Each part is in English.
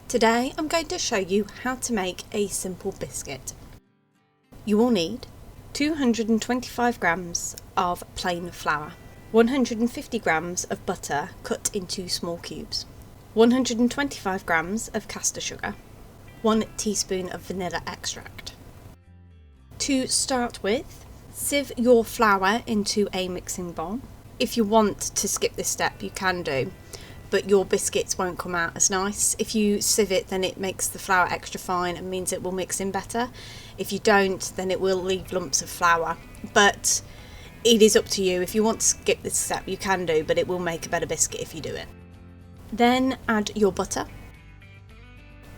Today I'm going to show you how to make a simple biscuit. You will need 225 grams of plain flour, 150 grams of butter cut into small cubes, 125 grams of caster sugar, 1 teaspoon of vanilla extract. To start with, sieve your flour into a mixing bowl. If you want to skip this step, you can do, but your biscuits won't come out as nice. If you sieve it, then it makes the flour extra fine and means it will mix in better. If you don't, then it will leave lumps of flour, but it is up to you. If you want to skip this step, you can do, but it will make a better biscuit if you do it. Then add your butter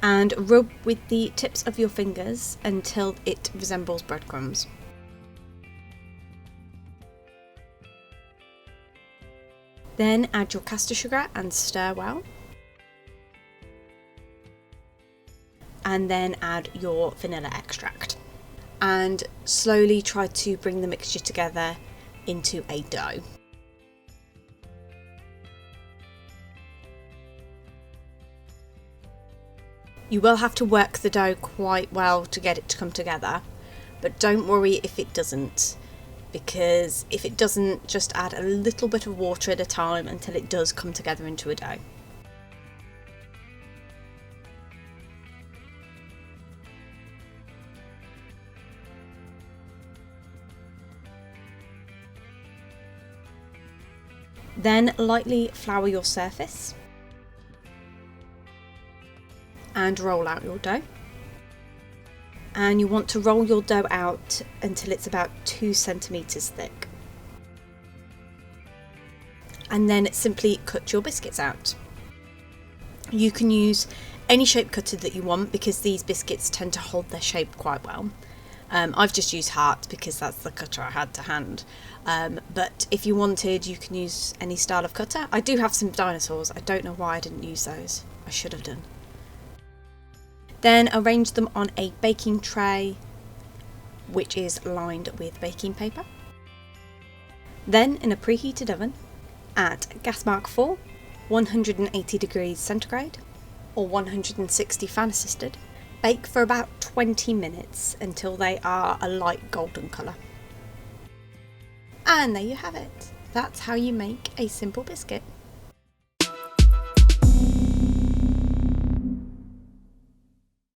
and rub with the tips of your fingers until it resembles breadcrumbs. Then add your caster sugar and stir well. And then add your vanilla extract. And slowly try to bring the mixture together into a dough. You will have to work the dough quite well to get it to come together, but don't worry if it doesn't, because if it doesn't, just add a little bit of water at a time until it does come together into a dough. Then lightly flour your surface and roll out your dough. And you want to roll your dough out until it's about 2 centimeters thick. And then simply cut your biscuits out. You can use any shape cutter that you want because these biscuits tend to hold their shape quite well. I've just used hearts because that's the cutter I had to hand. But if you wanted, you can use any style of cutter. I do have some dinosaurs. I don't know why I didn't use those. I should have done. Then arrange them on a baking tray, which is lined with baking paper. Then in a preheated oven at gas mark 4, 180 degrees centigrade or 160 fan assisted, bake for about 20 minutes until they are a light golden colour. And there you have it. That's how you make a simple biscuit.